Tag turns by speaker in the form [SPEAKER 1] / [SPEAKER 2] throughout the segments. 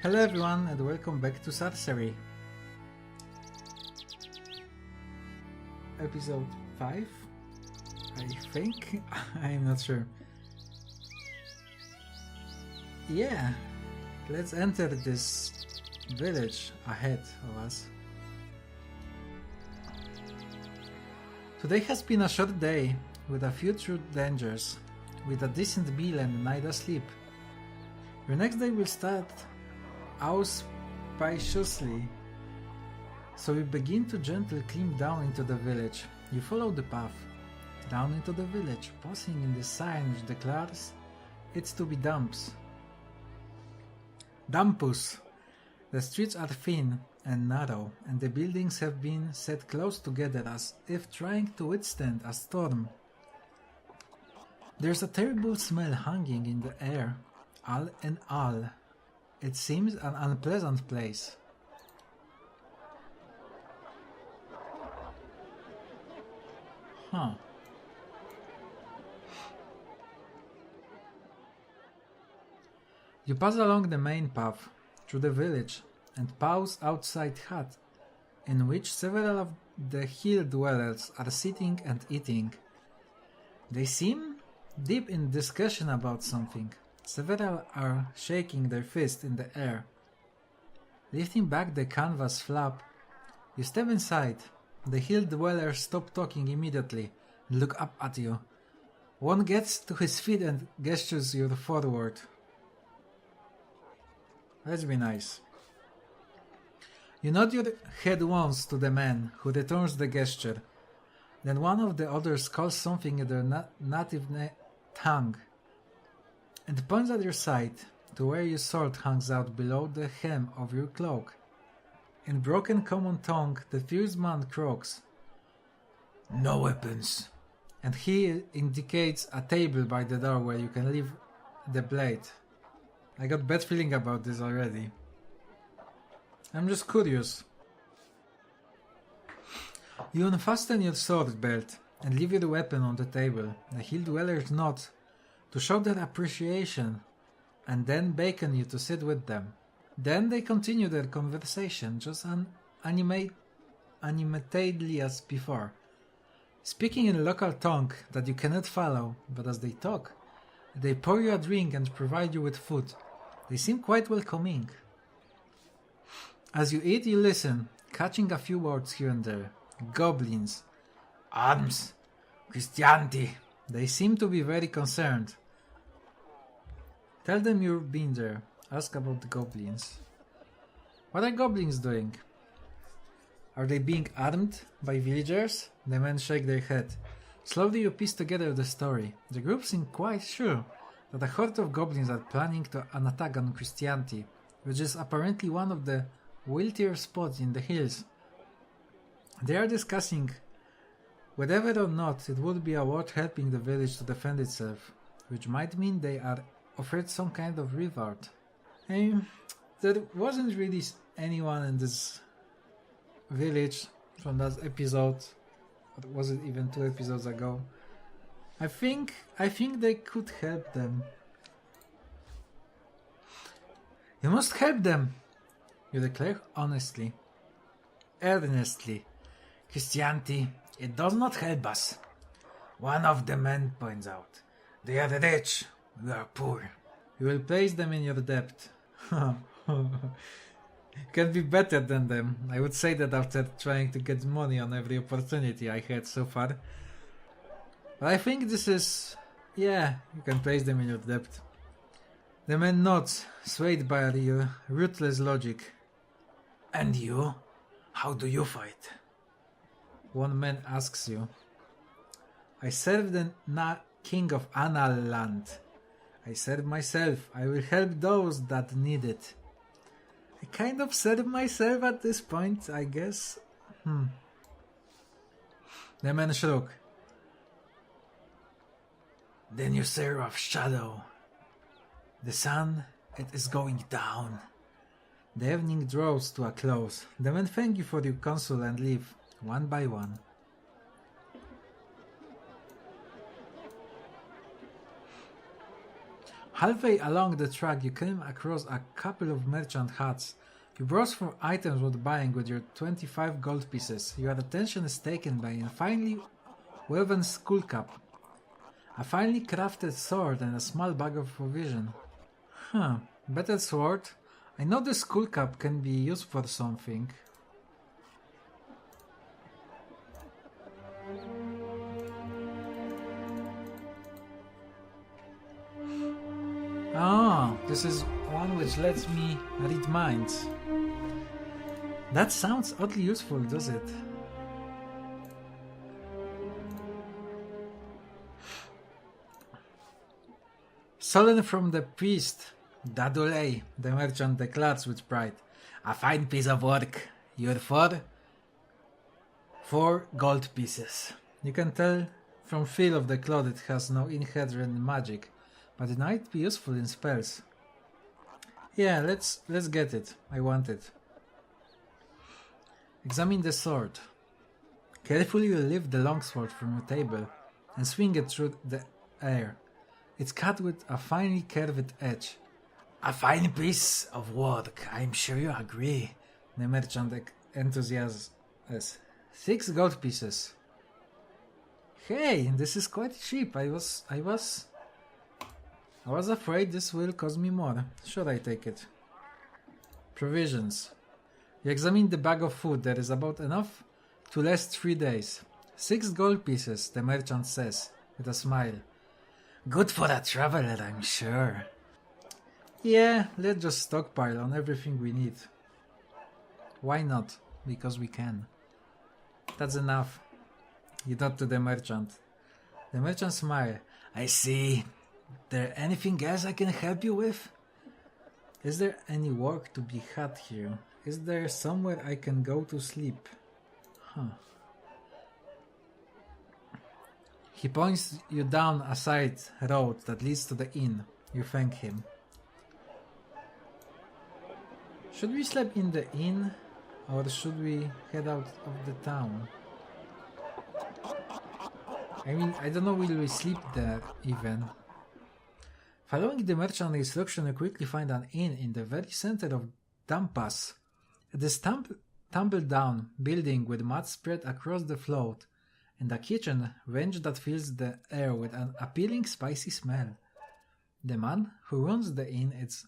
[SPEAKER 1] Hello everyone and welcome back to Sorcery. Episode 5, I think? I'm not sure. Yeah, let's enter this village ahead of us. Today has been a short day with a few true dangers, with a decent meal and a night asleep. Your next day will start auspiciously, so you begin to gently climb down into the village. You follow the path down into the village, pausing in the sign which declares it's to be Dampus. The streets are thin and narrow, and the buildings have been set close together as if trying to withstand a storm. There's a terrible smell hanging in the air, all in all. It seems an unpleasant place. You pass along the main path through the village and pause outside hut, in which several of the hill dwellers are sitting and eating. They seem deep in discussion about something. Several are shaking their fists in the air. Lifting back the canvas flap, you step inside. The hill dwellers stop talking immediately and look up at you. One gets to his feet and gestures you forward. Let's be nice. You nod your head once to the man, who returns the gesture. Then one of the others calls something in their native tongue and points at your side to where your sword hangs out below the hem of your cloak. In broken common tongue, the fierce man croaks, "No weapons," and he indicates a table by the door where you can leave the blade. I got bad feeling about this already. I'm just curious. You unfasten your sword belt and leave your weapon on the table. The hill dwellers nod to show their appreciation and then beckon you to sit with them. Then they continue their conversation just animatedly as before, speaking in a local tongue that you cannot follow, but as they talk, they pour you a drink and provide you with food. They seem quite welcoming. As you eat, you listen, catching a few words here and there. Goblins, arms, Christianity. They seem to be very concerned. Tell them you've been there. Ask about the goblins. What are goblins doing? Are they being armed by villagers? The men shake their head. Slowly you piece together the story. The group seem quite sure that a horde of goblins are planning an attack on Christianity, which is apparently one of the wealthier spots in the hills. They are discussing whether or not it would be worth helping the village to defend itself, which might mean they are offered some kind of reward. There wasn't really anyone in this village from that episode, or was it even 2 episodes ago? I think they could help them. You must help them, you declare honestly, earnestly. Christianity, it does not help us. One of the men points out. They are rich, we are poor. You will place them in your debt. Can be better than them. I would say that after trying to get money on every opportunity I had so far. But I think this is... yeah, you can place them in your debt. The man nods, swayed by your ruthless logic. And you? How do you fight? One man asks you. I serve the king of Anal land. I serve myself. I will help those that need it. I kind of serve myself at this point, I guess. The man shrugged. Then you serve of shadow. The sun, it is going down. The evening draws to a close. The men thank you for your counsel and leave, one by one. Halfway along the track, you came across a couple of merchant huts. You browse for items worth buying with your 25 gold pieces. Your attention is taken by a finely woven skull cap, a finely crafted sword, and a small bag of provision. Better sword. I know the skull cap can be used for something. Ah, this is one which lets me read minds. That sounds oddly useful, does it? Stolen from the priest, Aiedail, the merchant declares with pride. A fine piece of work. You're for 4 gold pieces. You can tell from feel of the cloth it has no inherent magic, but it might be useful in spells. Yeah, let's get it. I want it. Examine the sword. Carefully you lift the longsword from your table and swing it through the air. It's cut with a finely curved edge. A fine piece of work, I'm sure you agree. The merchant enthusiasms. 6 gold pieces. Hey, this is quite cheap. I was afraid this will cost me more. Should I take it? Provisions. You examine the bag of food. There is about enough to last 3 days. 6 gold pieces, the merchant says, with a smile. Good for a traveler, I'm sure. Yeah, let's just stockpile on everything we need. Why not? Because we can. That's enough. You nod to the merchant. The merchant smiled. I see. There anything else I can help you with? Is there any work to be had here? Is there somewhere I can go to sleep? He points you down a side road that leads to the inn. You thank him. Should we sleep in the inn, or should we head out of the town? I mean, I don't know, will we sleep there even? Following the merchant instruction, you quickly find an inn in the very center of Dampas. This tumble-down building with mud spread across the floor, and a kitchen range that fills the air with an appealing spicy smell. The man who runs the inn is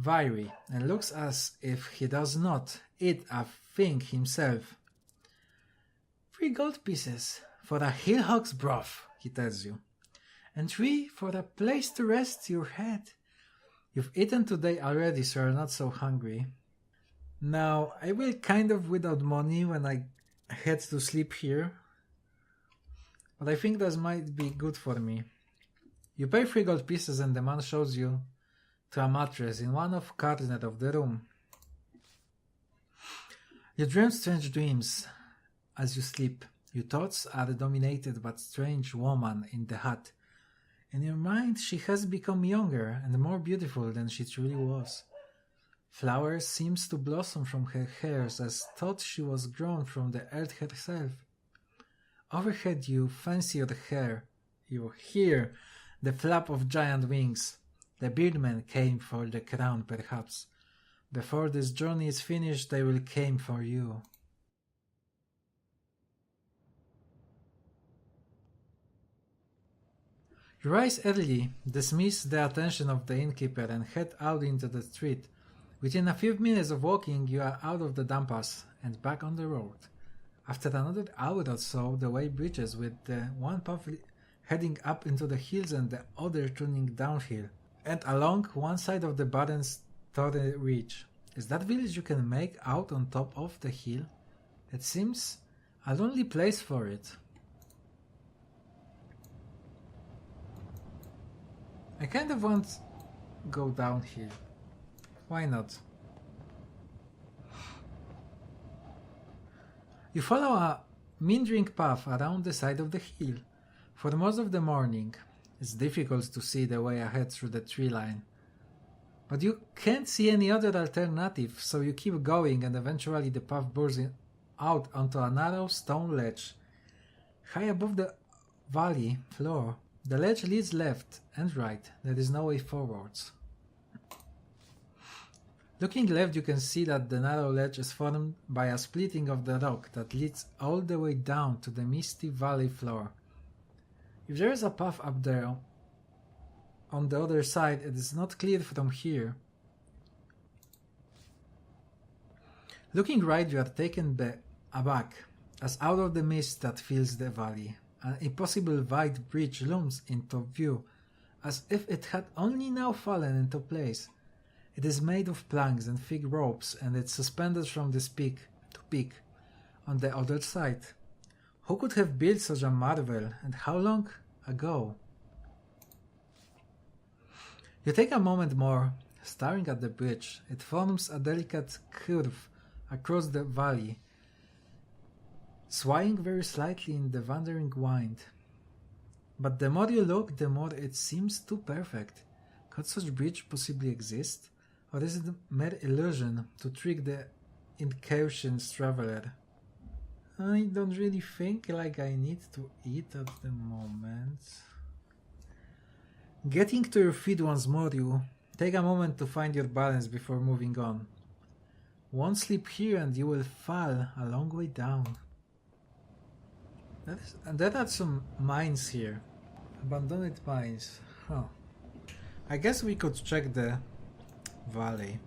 [SPEAKER 1] wiry and looks as if he does not eat a thing himself. 3 gold pieces for a hillhog's broth, he tells you, and 3 for a place to rest your head. You've eaten today already, so you're not so hungry. Now, I will kind of without money when I head to sleep here, but I think that might be good for me. You pay 3 gold pieces and the man shows you to a mattress in one of corner of the room. You dream strange dreams as you sleep. Your thoughts are dominated by a strange woman in the hut. In your mind, she has become younger and more beautiful than she truly was. Flowers seems to blossom from her hairs as thought she was grown from the earth herself. Overhead you fancy your hair. You hear the flap of giant wings. The birdmen came for the crown, perhaps. Before this journey is finished, they will come for you. You rise early, dismiss the attention of the innkeeper, and head out into the street. Within a few minutes of walking, you are out of the Dampas and back on the road. After another hour or so, the way bridges, with the one path heading up into the hills and the other turning downhill, and along one side of the barren Torre Ridge. Is that village you can make out on top of the hill? It seems a lonely place for it. I kind of want to go down here. Why not? You follow a meandering path around the side of the hill. For most of the morning, it's difficult to see the way ahead through the tree line. But you can't see any other alternative, so you keep going, and eventually the path bursts out onto a narrow stone ledge. High above the valley floor, The ledge leads left and right, there is no way forwards. Looking left, you can see that the narrow ledge is formed by a splitting of the rock that leads all the way down to the misty valley floor. If there is a path up there on the other side, it is not clear from here. Looking right, you are taken aback, as out of the mist that fills the valley, an impossible wide bridge looms into view, as if it had only now fallen into place. It is made of planks and thick ropes, and it's suspended from this peak to peak on the other side. Who could have built such a marvel, and how long ago? You take a moment more, staring at the bridge. It forms a delicate curve across the valley, swaying very slightly in the wandering wind. But the more you look, the more it seems too perfect. Could such bridge possibly exist? Or is it a mere illusion to trick the incautions traveler? I don't really think like I need to eat at the moment. Getting to your feet once more, you take a moment to find your balance before moving on. One slip here and you will fall a long way down. There are some mines here. Abandoned mines. Huh. I guess we could check the valley.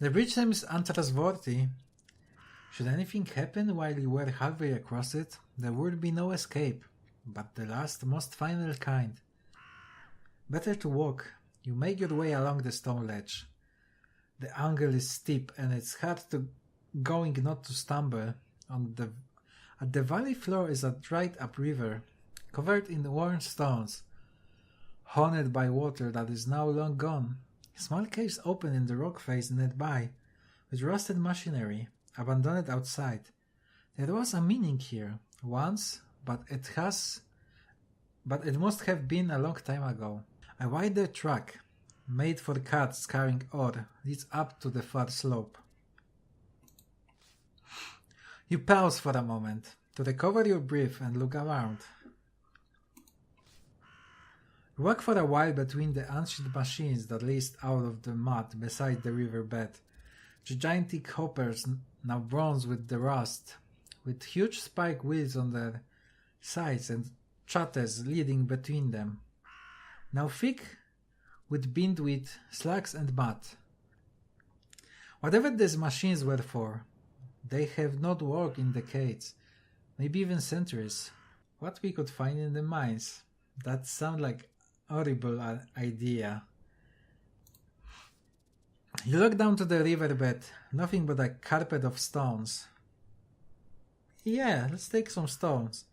[SPEAKER 1] The bridge seems untrustworthy. Should anything happen while you were halfway across it, there would be no escape, but the last, most final kind. Better to walk. You make your way along the stone ledge. The angle is steep and it's hard going not to stumble. At the valley floor is a dried up river, covered in worn stones, haunted by water that is now long gone. Small caves open in the rock face nearby, with rusted machinery, abandoned outside. There was a meaning here, once, but it must have been a long time ago. A wider track, made for carts carrying ore, leads up to the far slope. You pause for a moment, to recover your breath and look around. You walk for a while between the ancient machines that laced out of the mud beside the riverbed. Gigantic hoppers, now bronze with the rust, with huge spike wheels on their sides and chatters leading between them. Now thick with bindweed, slugs and mud. Whatever these machines were for, they have not worked in decades, maybe even centuries. What we could find in the mines? That sounds like a horrible idea. You look down to the riverbed, nothing but a carpet of stones. Yeah, let's take some stones.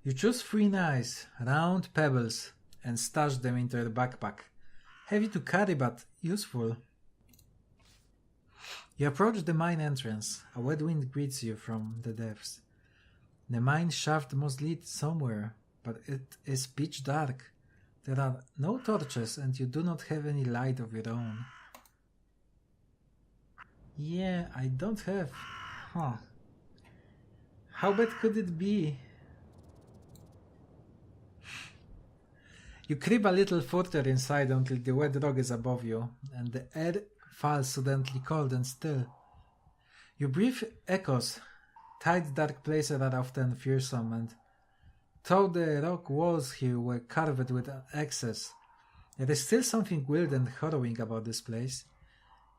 [SPEAKER 1] You choose 3 nice, round pebbles and stash them into your backpack. Heavy to carry but useful. You approach the mine entrance. A wet wind greets you from the depths. The mine shaft must lead somewhere, but it is pitch dark. There are no torches and you do not have any light of your own. Yeah, I don't have. Huh. How bad could it be? You creep a little further inside until the wet rock is above you, and the air falls suddenly cold and still. You breathe echoes. Tight dark places are often fearsome, and though the rock walls here were carved with excess, there is still something weird and harrowing about this place.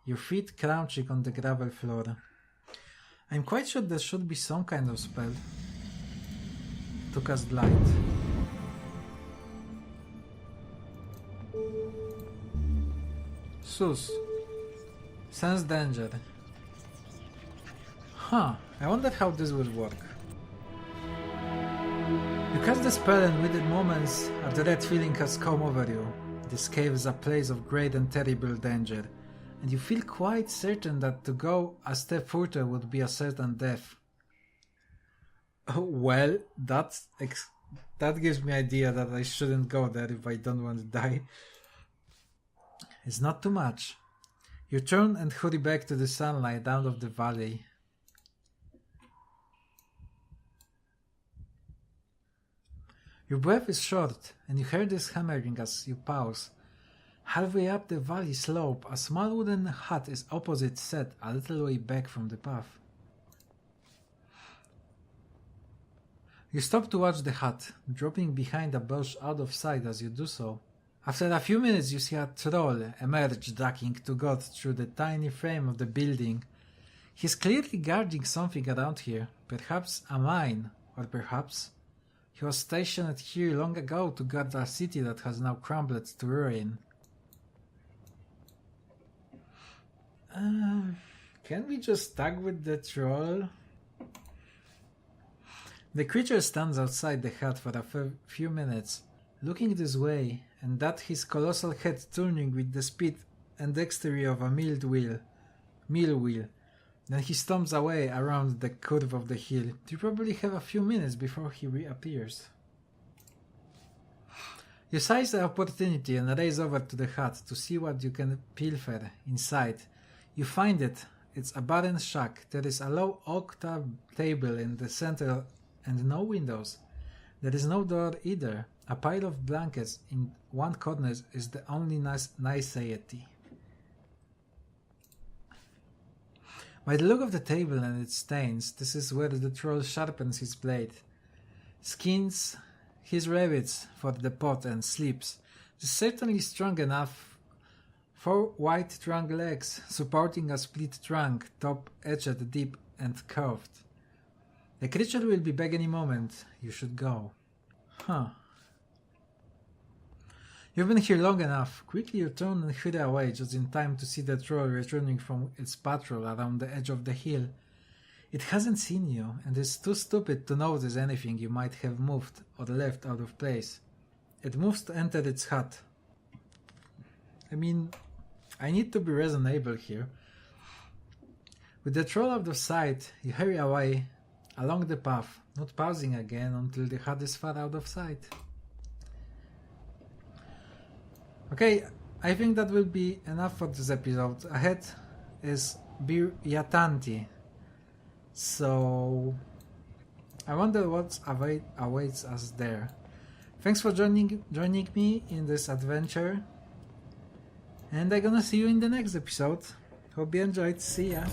[SPEAKER 1] Your feet crouching on the gravel floor. I'm quite sure there should be some kind of spell to cast light. Sus. Sense danger. Huh, I wonder how this would work. You cast the spell and within moments a dread feeling has come over you. This cave is a place of great and terrible danger, and you feel quite certain that to go a step further would be a certain death. Oh, well, that gives me idea that I shouldn't go there if I don't want to die. It's not too much. You turn and hurry back to the sunlight out of the valley. Your breath is short, and you hear this hammering as you pause. Halfway up the valley slope, a small wooden hut is opposite set a little way back from the path. You stop to watch the hut, dropping behind a bush out of sight as you do so. After a few minutes you see a troll emerge, ducking to God through the tiny frame of the building. He's clearly guarding something around here, perhaps a mine, or perhaps he was stationed here long ago to guard a city that has now crumbled to ruin. Can we just tag with the troll? The creature stands outside the hut for a few minutes, looking this way, and that his colossal head turning with the speed and dexterity of a mill wheel. Then he stomps away around the curve of the hill. You probably have a few minutes before he reappears. You seize the opportunity and race over to the hut to see what you can pilfer inside. You find it. It's a barren shack. There is a low oak table in the center and no windows. There is no door either. A pile of blankets in one corner is the only nicety. By the look of the table and its stains, this is where the troll sharpens his blade, skins his rabbits for the pot and sleeps. It is certainly strong enough. 4 white trunk legs supporting a split trunk, top edged deep and curved. The creature will be back any moment. You should go. You've been here long enough. Quickly you turn and hurry away just in time to see the troll returning from its patrol around the edge of the hill. It hasn't seen you and is too stupid to notice anything you might have moved or left out of place. It moves to enter its hut. I need to be reasonable here. With the troll out of sight, you hurry away along the path, not pausing again until the hut is far out of sight. Okay, I think that will be enough for this episode. Ahead is Bir Yatanti. So I wonder what awaits us there. Thanks for joining me in this adventure. And I'm gonna see you in the next episode. Hope you enjoyed. See ya!